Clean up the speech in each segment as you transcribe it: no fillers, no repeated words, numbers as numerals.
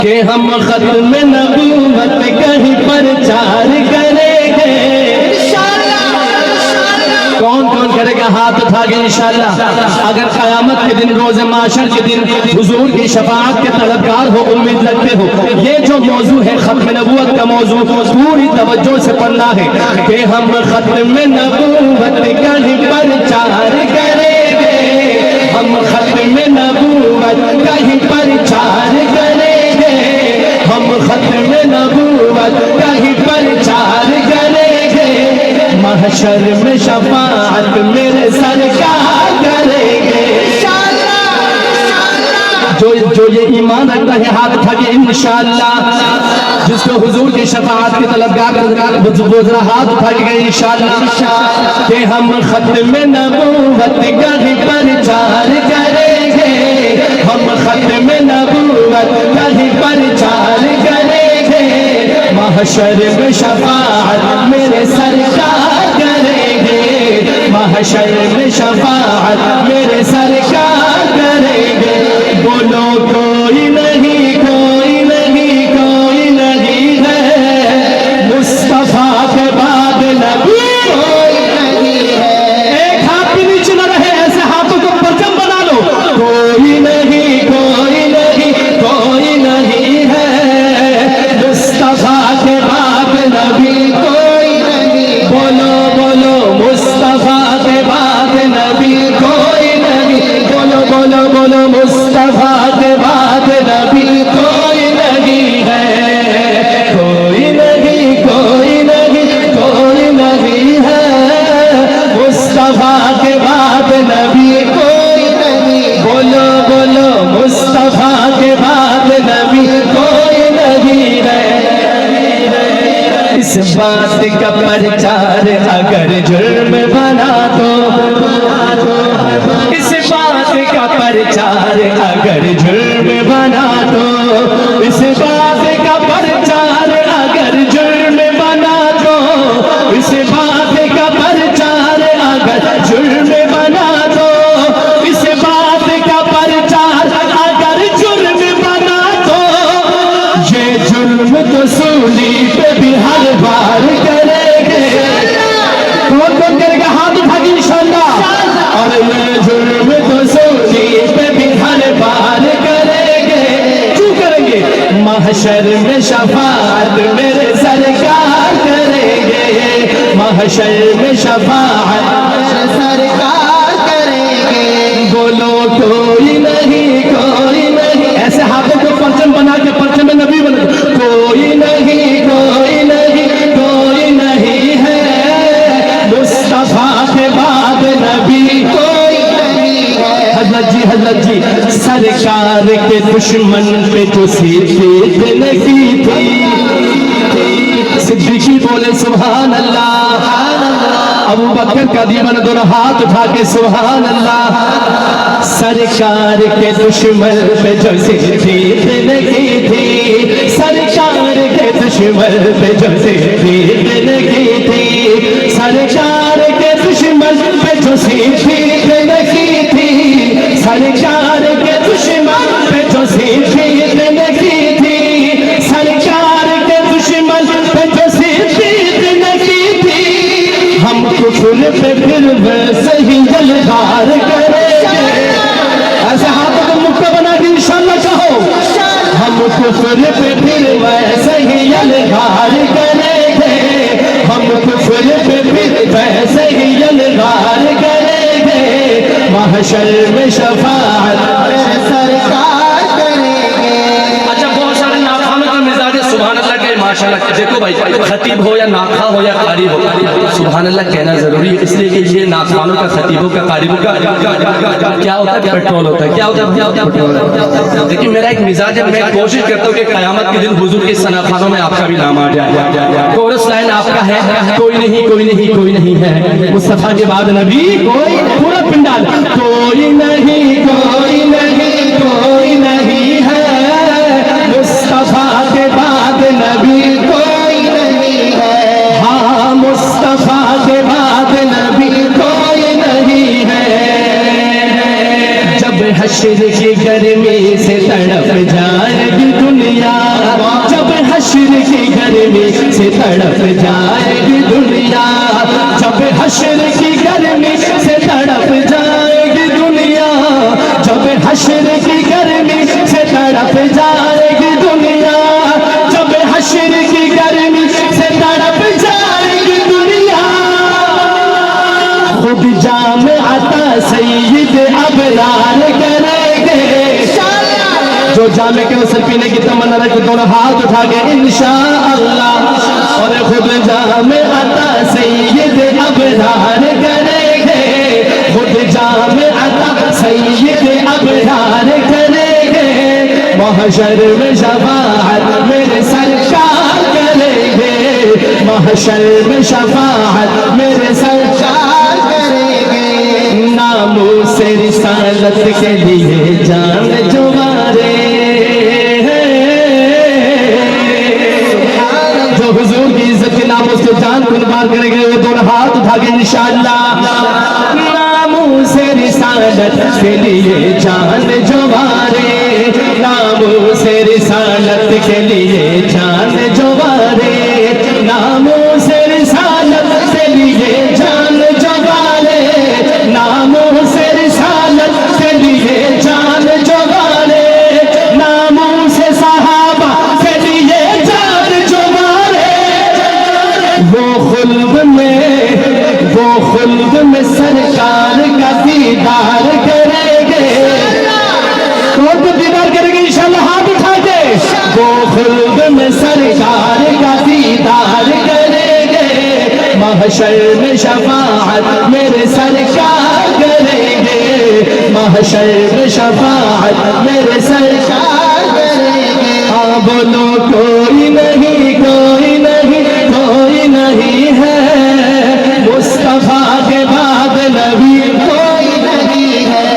कि हम खत्म नबूवत कहीं प्रचार करेंगे। कौन कौन करेगा हाथ उठा के इंशाअल्लाह। अगर क़यामत के दिन रोज़े माशर के दिन हुजूर की शफाअत के तलबगार हो, उम्मीद रखते हो, ये जो मौजू है खत्म नबूवत का मौजू, पूरी तवज्जो से पढ़ना है कि हम खत्म नबूवत कहीं प्रचार करेंगे। हम खत्म नबूवत कहीं प्रचार करेंगे। हम खत्म नबूवत कहीं प्रचार करेंगे। महशर में शफाअत मेरे सरकार करेंगे। जो ये ईमान रखता है हाथ उठा के इंशाअल्लाह। जिसको हुजूर की शफाअत की तलबगार जरा हाथ उठा के इंशाअल्लाह कि हम खत्म नबूवत कहीं प्रचार करेंगे। हम खत्म नबूवत कहीं प्रचार करेंगे। महशर में शफाअत मेरे सरकार करेंगे। महशर में शफाअत मेरे सरकार करेंगे। बोलो कोई नहीं, कोई नहीं, कोई नहीं है मुस्तफा के बाद नबी कोई नहीं है। एक हाथ के नीचे न रहे, ऐसे हाथों को परचम बना लो। कोई नहीं, कोई नहीं, कोई नहीं है मुस्तफा के बाद नबी कोई नहीं। बोलो बोलो मुस्तफा के बाद नबी कोई नहीं। बोलो बोलो बोलो मुस्तफा के बाद नबी कोई नहीं है। कोई नहीं, कोई नहीं, कोई नहीं है मुस्तफा के बाद नबी कोई नहीं। बोलो बोलो मुस्तफा के बाद नबी कोई नहीं है। इस बात का प्रचार अगर जुर्म बना दो, इस बात का प्रचार अगर जुर्म बना दो, इस बात का प्रचार अगर जुर्म बना दो, इस बात का प्रचार अगर जुर्म बना दो, इस बात का प्रचार अगर जुर्म बना दो, ये जुर्म तो सूली पे भी हर बार करेंगे। कौन कौन करेगा हाथ उठा के इंशाअल्लाह। और ये जुर्म तो सूली पे भी हर बार करेंगे। क्यों करेंगे? महशर में शफाअत मेरे सरकार करेंगे। महशर में शफाअत मेरे सरकार करेंगे। बोलो कोई नहीं, कोई नहीं, ऐसे हाथों को परचम बना के परचम में नबी बना। कोई नहीं, कोई नहीं, कोई नहीं है मुस्तफा के बाद नबी कोई नहीं है। हज़रत जी सरकार के दुश्मन पे जो सिद्दीक ने की थी, सिद्दीकी बोले सुभान अल्लाह। अबू बकर का दीवान दोनों हाथ उठा के सुभान अल्लाह। सरकार के दुश्मन पे जो सिद्दीक ने की थी, सरकार के दुश्मन पे जो सिद्दीक ने की थी, सरकार के दुश्मन पे जो सिद्दीक ने की थी, सरकार के दुश्मन पे जो सिद्दीक ने की थी, सरकार के दुश्मन पे जो सिद्दीक ने की थी, हम कुफर पे फिर वैसे ही जलधार करेंगे। ऐसे हाथों को मुक्का बना के इंशाअल्लाह कहो। हम कुफर पे फिर वैसे ही जलधार करेंगे। हम कुफर पे फिर वैसे ही जलधार करेंगे। महशर में शफाअत सरकार करेंगे। अच्छा, बहुत सारे नाखानों का मिजाज है सुभान अल्लाह के माशाअल्लाह। देखो भाई, खतीब हो या नाखा हो या कारी हो, सुभान अल्लाह कहना जरूरी है। इसलिए कि ये नाखानों का, खतीबों का, कारिबों का क्या होता है? पेट्रोल होता है। क्या होता है? पेट्रोल। देखिए मेरा एक मिजाज है, मैं कोशिश करता हूँ कि क़यामत के दिन हुजूर के सनाखानों में आपका भी नाम आ जाए। कोरस लाइन आपका है, कोई नहीं, कोई नहीं, कोई नहीं है मुस्तफा के बाद नबी कोई। पूरा पिंडाल कोई नहीं, कोई नहीं, कोई नहीं है मुस्तफा के बाद नबी कोई नहीं है। हाँ, मुस्तफा के बाद नबी कोई नहीं है। जब हश्र की गर्मी से तड़प जाएगी दुनिया, से तड़प जाएगी दुनिया, जब हश्र की गर्मी से तड़प जाएगी दुनिया, जब हश्र की गर्मी से तड़प जाएगी दुनिया, जब हश्र की गर्मी से तड़प जाएगी दुनिया। खुद जाम अता सैयद अबरार करेंगे, जो जामे के उसे पीने की तमन्ना रखे दोनों हाथ उठा के इंशाअल्लाह, और खुद जामे अता सैयद अबरार करेंगे, खुद जामे अता सैयद अबरार करेंगे। महशर में शफाअत मेरे सरकार करेंगे, महशर में शफाअत मेरे सरकार करेंगे। नामों से रिसालत के लिए जान जो मारे, जो हुजूर की इज्जत के नामों से जान कुर्बान करेंगे, वो दोनों हाथ उठा के इंशाअल्लाह। नामों से रिसालत के लिए जान जो मारे, नामों से रिसालत के लिए जान जो मारे, नामों से रिसालत के लिए जान जो मारे, नामों से रिसालत के लिए जान जो मारे, नामों से सहाबा के लिए जान जो मारे। वो खुल्द में सरकार का दीदार करेंगे, कौन तो दीदार करेंगे इंशाअल्लाह हाथ उठा के। वो खुल्द में सरकार का दीदार करेंगे, महशर में शफाअत मेरे सरकार करेंगे, महशर में शफाअत मेरे सरकार करेंगे। हाँ बोलो कोई नहीं, कोई नहीं, कोई नहीं है मुस्तफा के बाद नबी कोई नहीं है।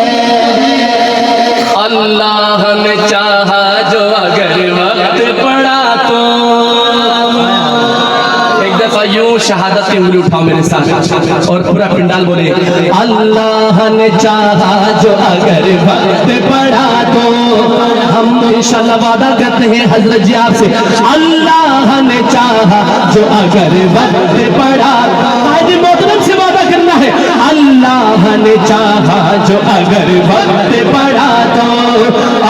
अल्लाह ने चाहा जो अगर वक्त पड़ा तो, एक दफा यूं शहादत की उंगली उठाओ मेरे साथ और पूरा पिंडाल बोले, अल्लाह ने चाहा जो अगर वक्त पड़ा तो। हम इंशाअल्लाह वादा करते हैं हजरत जी आपसे, अल्लाह ने चाहा जो अगर वक्त पड़ा, आज मोहतरम से वादा करना है, अल्लाह ने चाहा जो अगर वक्त पड़ा तो,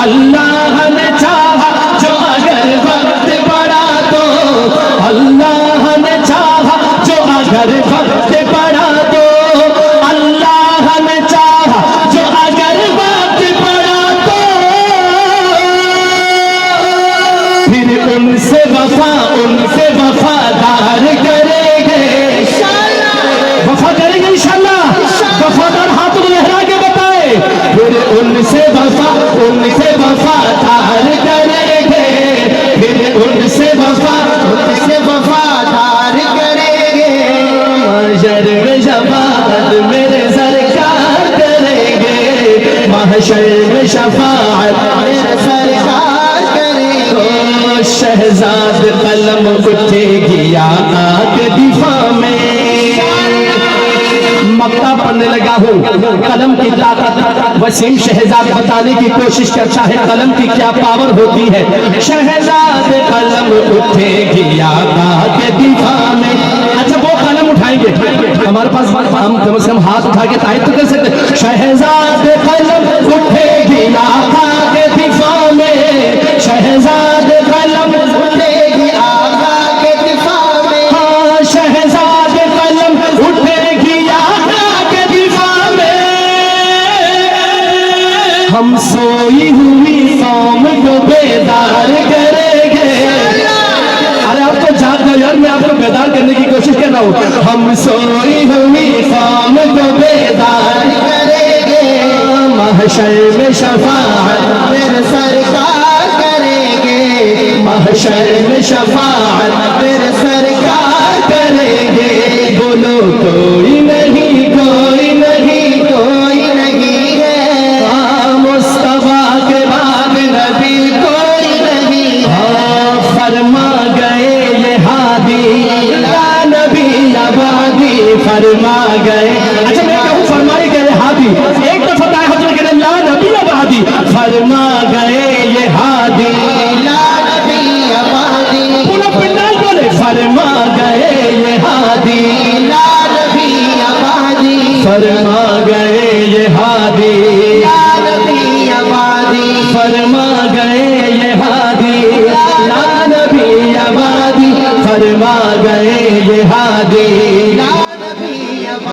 अल्लाह ने चाहा जो अगर वक्त पड़ा तो, अल्लाह ने चाहा जो अगर वक्त पड़ा तो, अल्लाह ने चाहा जो अगर वक्त पड़ा तो, फिर उनसे वफादार करेंगे, वफा करेंगे इंशाअल्लाह। वफादार हाथ को लहरा के बताए, फिर उनसे वफादार करेंगे, फिर उनसे वफादार करेंगे। महशर में शफाअत मेरे सरकार करेंगे, महशर में शफाअत मेरे सरकार करेंगे। शहजाद कलम उठेगी आका के दिफा में, मक्ता पढ़ने लगा हूँ कलम की ताकत, वसीम शहजाद बताने की कोशिश करता है कलम की क्या पावर होती है। शहजाद कलम उठेगी आका के दिफा में, अच्छा वो कलम उठाएंगे, हमारे पास हम कम से कम हाथ उठा के तायद तो कर सकते। शहजाद कलम उठेगी आका के दिफा में, शहजाद कलम उठेगी आका के दिफा में, हाँ शहजाद कलम उठेगी आका के दिफा में। हम सोई हुई कौम को बेदार करेंगे, अरे आप तो जाग गए यार, मैं आपको बेदार करने की कोशिश कर रहा हूँ। हम सोई हुई कौम को बेदार करेंगे, महशर में शफाअत मेरे सरकार करेंगे, महशर में शफाअत मेरे सरकार करेंगे। बोलो कोई नहीं, कोई नहीं, कोई नहीं है मुस्तफा के बाद नबी कोई नहीं है। फरमा गए ये हादी या नबी आबादी, फरमा गए। अच्छा मैं कहूँ फरमाए गए हादी, एक दफा बताया हजरत के ला नबी आबादी, फरमा गए ये हादी या नबी आबादी, पूरा पिंडाल बोले फरमा फरमा गए ये हादी, या नबी आबादी फरमा गए ये हादी।